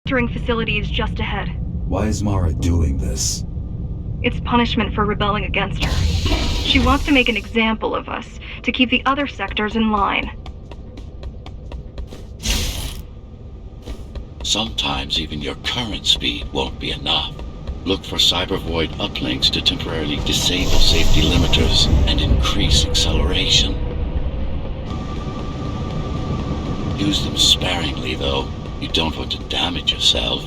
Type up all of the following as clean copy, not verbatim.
mastering facility is just ahead. Why is Mara doing this? It's punishment for rebelling against her. She wants to make an example of us, to keep the other sectors in line. Sometimes even your current speed won't be enough. Look for cybervoid uplinks to temporarily disable safety limiters and increase acceleration. Use them sparingly, though. You don't want to damage yourself.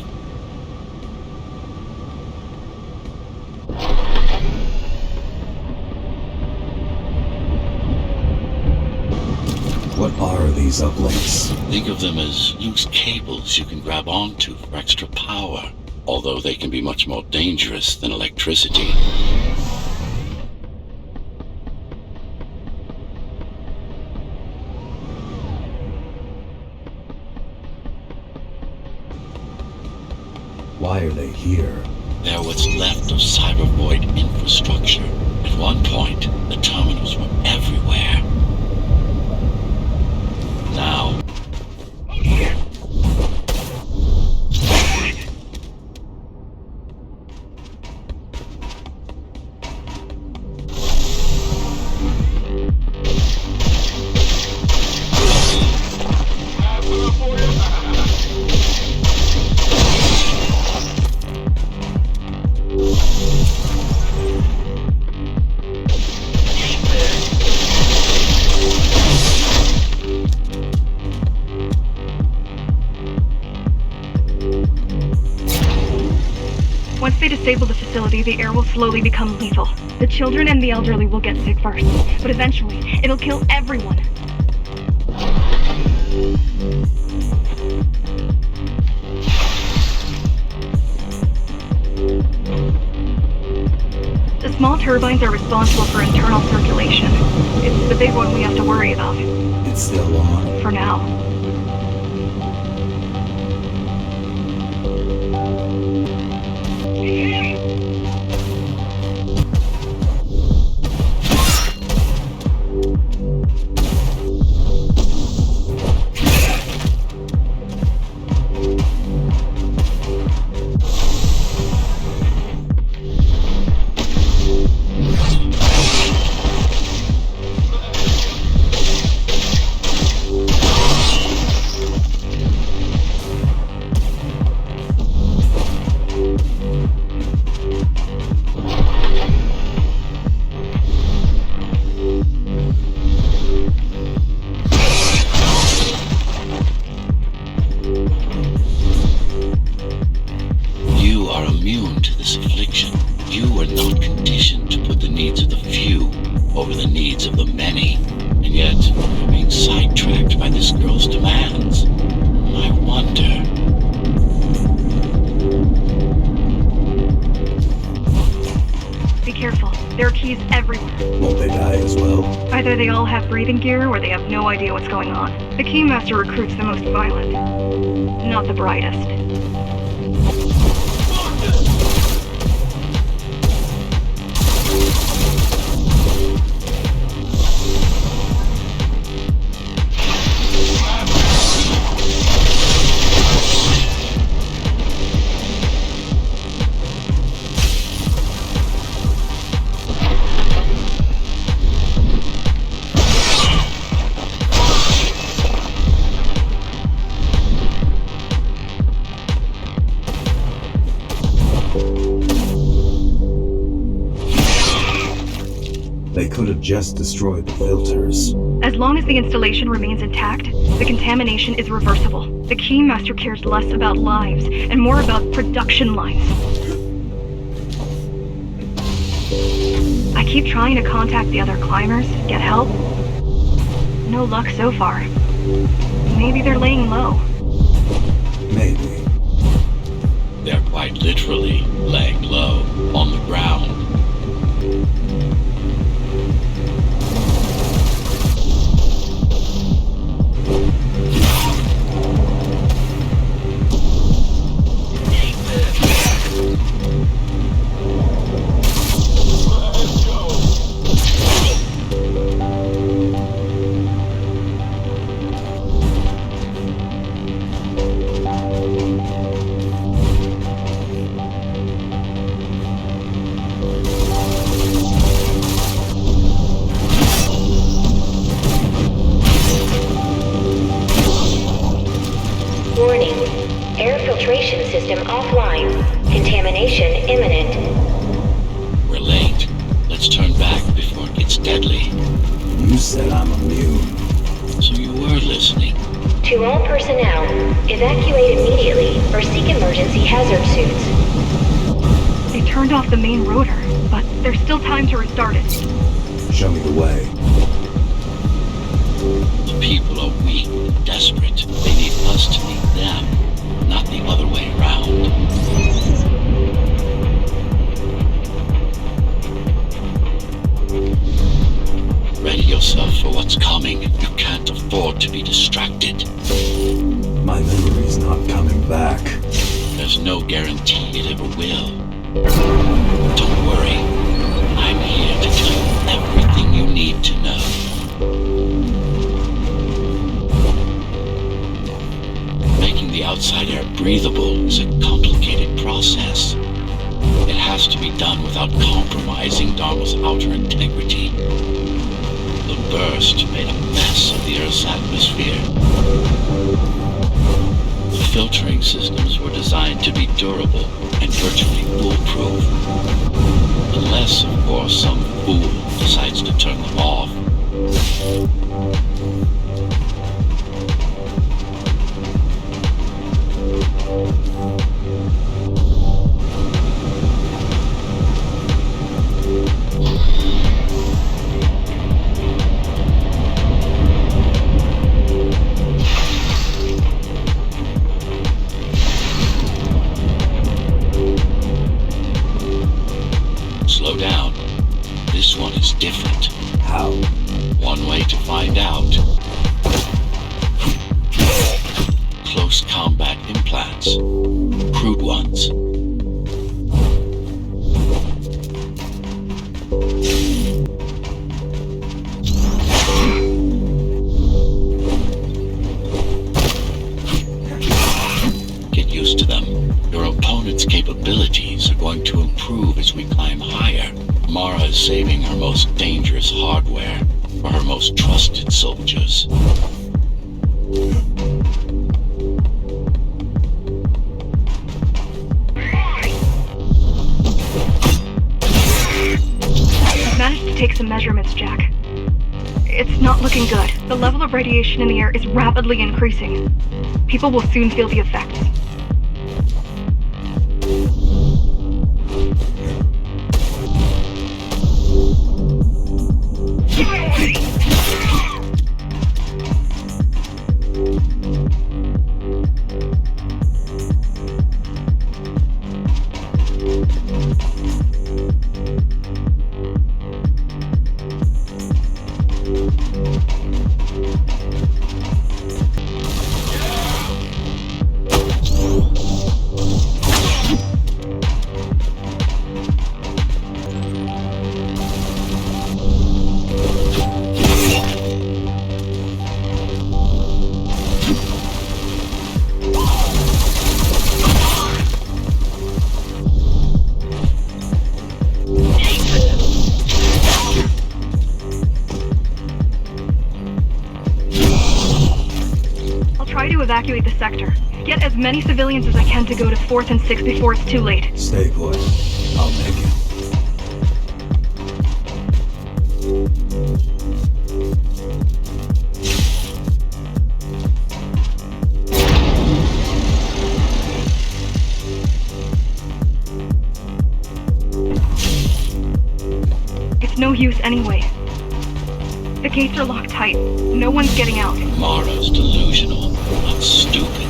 What are these uplinks? Think of them as loose cables you can grab onto for extra power, although they can be much more dangerous than electricity. Why are they here? They're what's left of cybervoid infrastructure. At one point, the terminals were everywhere. Now, Once they disable the facility, the air will slowly become lethal. The children and the elderly will get sick first, but eventually, it'll kill everyone. The small turbines are responsible for internal circulation. It's the big one we have to worry about. It's still on. For now. Either they all have breathing gear, or they have no idea what's going on. The Keymaster recruits the most violent, not the brightest. They could have just destroyed the filters. As long as the installation remains intact, the contamination is reversible. The Keymaster cares less about lives and more about production lines. I keep trying to contact the other climbers, get help. No luck so far. Maybe they're laying low. Maybe. They're quite literally laying low on the ground. filtration system offline. Contamination imminent. We're late. Let's turn back before it gets deadly. You said I'm immune. So you were listening. To all personnel, evacuate immediately or seek emergency hazard suits. They turned off the main rotor, but there's still time to restart it. Show me the way. The people are weak, desperate. They need us to meet them, not the other way around. Ready yourself for what's coming. You can't afford to be distracted. My memory's not coming back. There's no guarantee it ever will. Don't worry. I'm here to tell you everything you need to know. Making the outside air breathable is a complicated process. It has to be done without compromising Dharma's outer integrity. The burst made a mess of the Earth's atmosphere. The filtering systems were designed to be durable and virtually foolproof. Unless, of course, some fool decides to turn them off. Slow down. This one is different. How? One way to find out. Close combat implants. Crude ones. Get used to them. Your opponent's capabilities are going to improve as we climb higher. Mara is saving her most dangerous hardware for her most trusted soldiers. I've managed to take some measurements, Jack. It's not looking good. The level of radiation in the air is rapidly increasing. People will soon feel the effects. Evacuate the sector. Get as many civilians as I can to go to 4th and 6th before it's too late. Stay put. I'll make it. It's no use anyway. The gates are locked tight. No one's getting out. Mara's delusional, not stupid.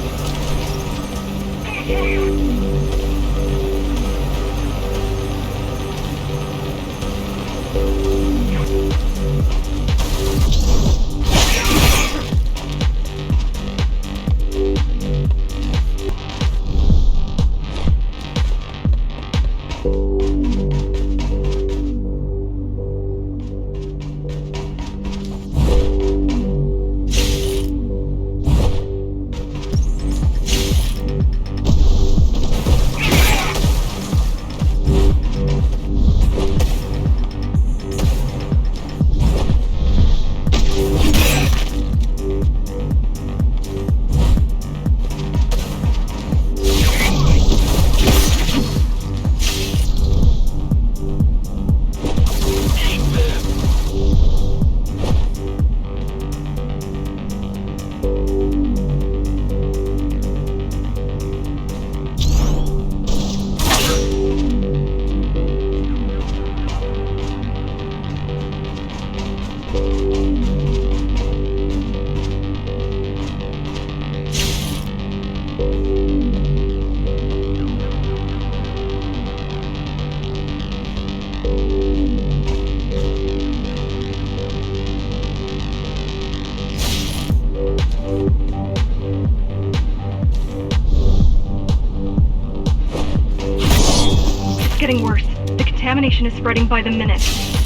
getting worse. The contamination is spreading by the minute.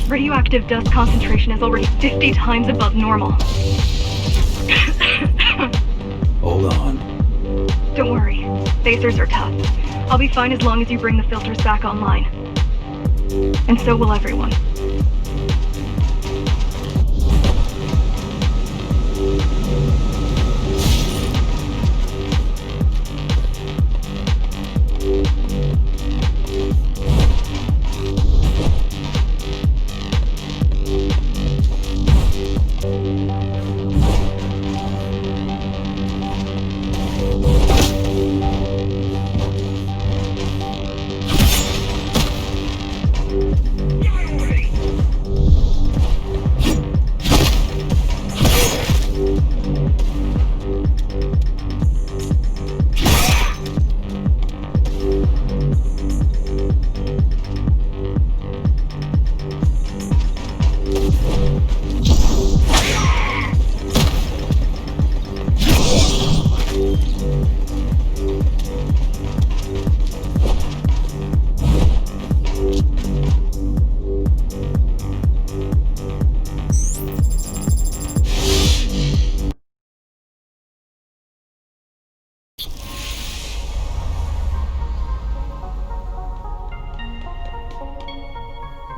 Radioactive dust concentration is already 50 times above normal. Hold on. Don't worry. Phasers are tough. I'll be fine as long as you bring the filters back online. And so will everyone.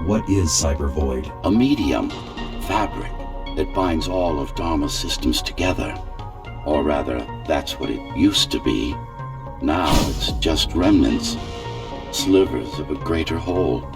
What is Cybervoid? A medium, fabric, that binds all of Dharma's systems together. Or rather, that's what it used to be. Now it's just remnants, slivers of a greater whole.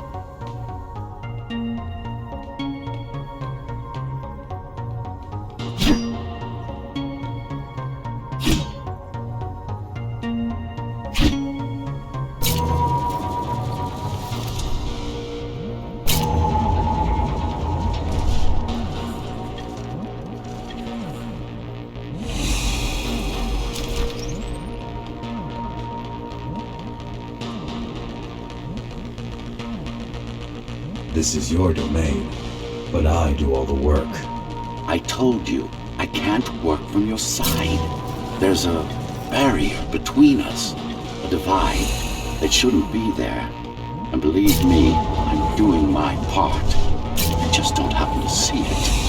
This is your domain, but I do all the work. I told you, I can't work from your side. There's a barrier between us, a divide that shouldn't be there. And believe me, I'm doing my part. I just don't happen to see it.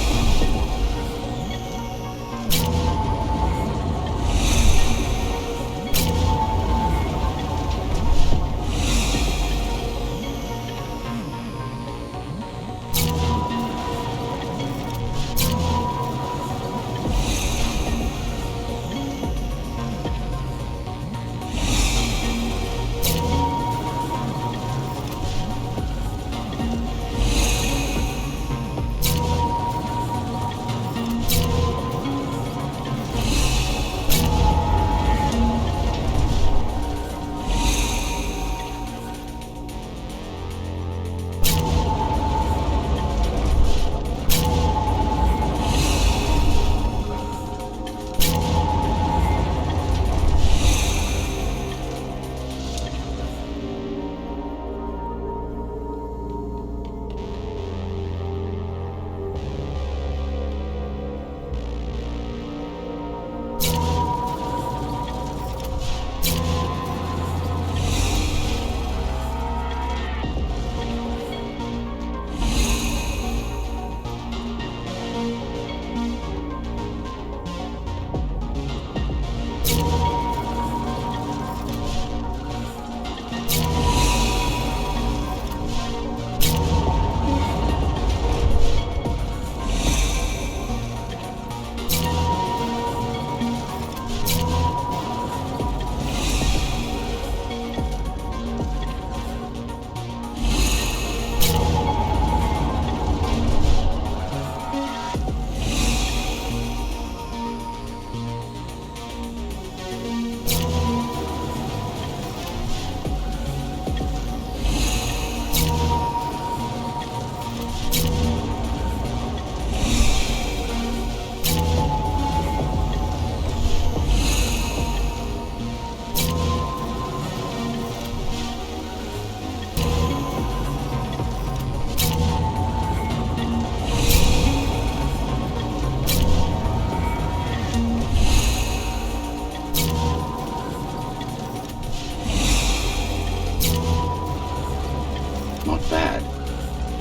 bad.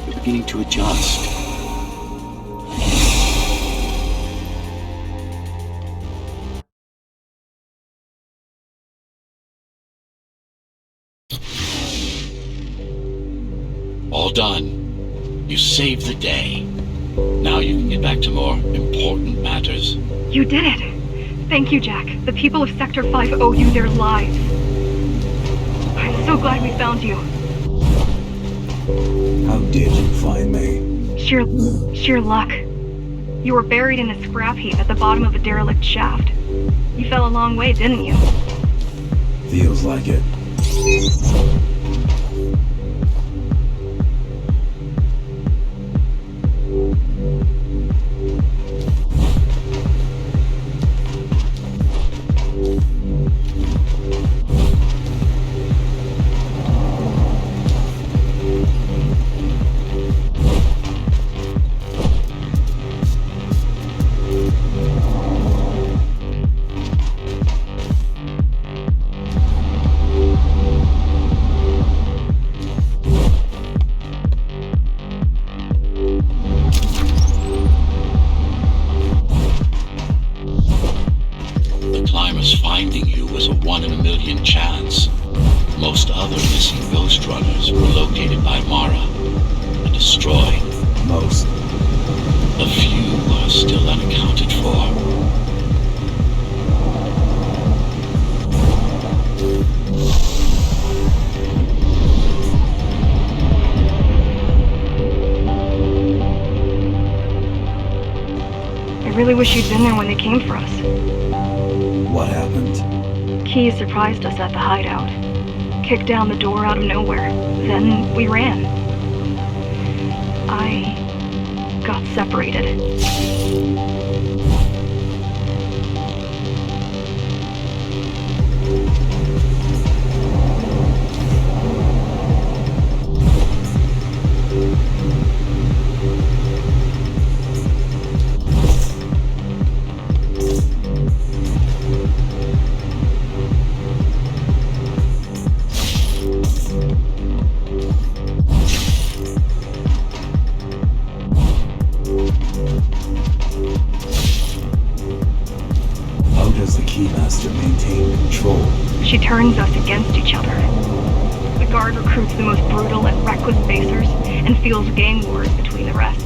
You're beginning to adjust. All done. You saved the day. Now you can get back to more important matters. You did it. Thank you, Jack. The people of Sector 5 owe you their lives. I'm so glad we found you. How did you find me? Sheer luck. You were buried in a scrap heap at the bottom of a derelict shaft. You fell a long way, didn't you? Feels like it. Finding you was a 1 in a million chance. Most other missing Ghostrunners were located by Mara and destroyed. Most. A few are still unaccounted for. I really wish you'd been there when they came for us. What happened? Key surprised us at the hideout. Kicked down the door out of nowhere. Then we ran. I got separated. She turns us against each other. The guard recruits the most brutal and reckless facers and fuels gang wars between the rest.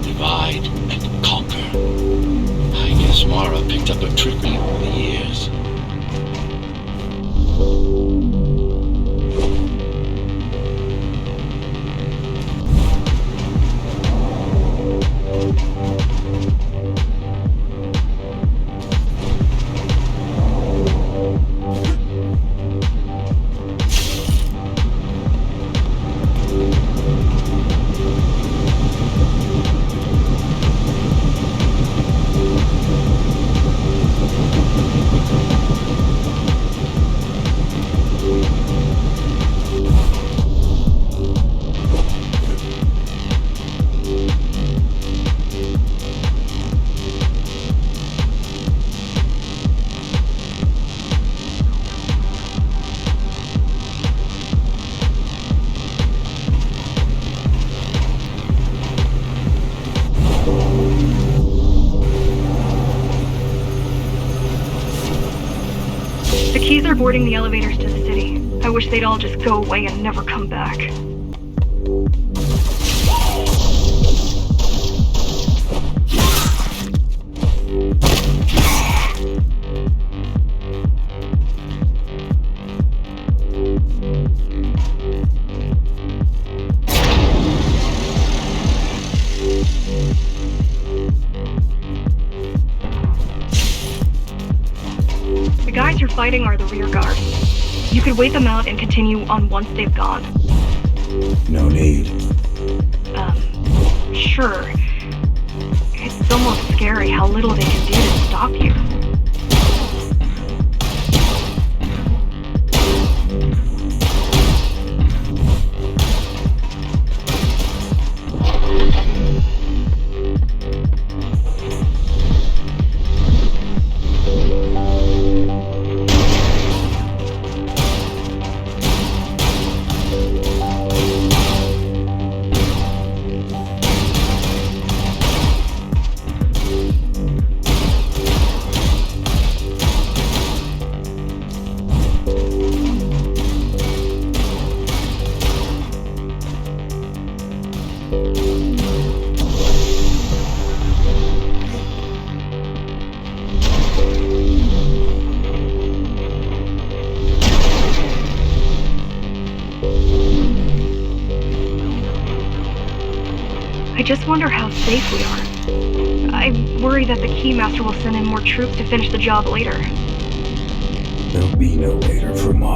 Divide and conquer. I guess Mara picked up a trickery over the years. The keys are boarding the elevators to the city. I wish they'd all just go away and never come back. The guys you're fighting are the rear guard. You could wait them out and continue on once they've gone. No need. Sure. It's almost scary how little they can do to stop you. I just wonder how safe we are. I worry that the Keymaster will send in more troops to finish the job later. There'll be no later for Mars.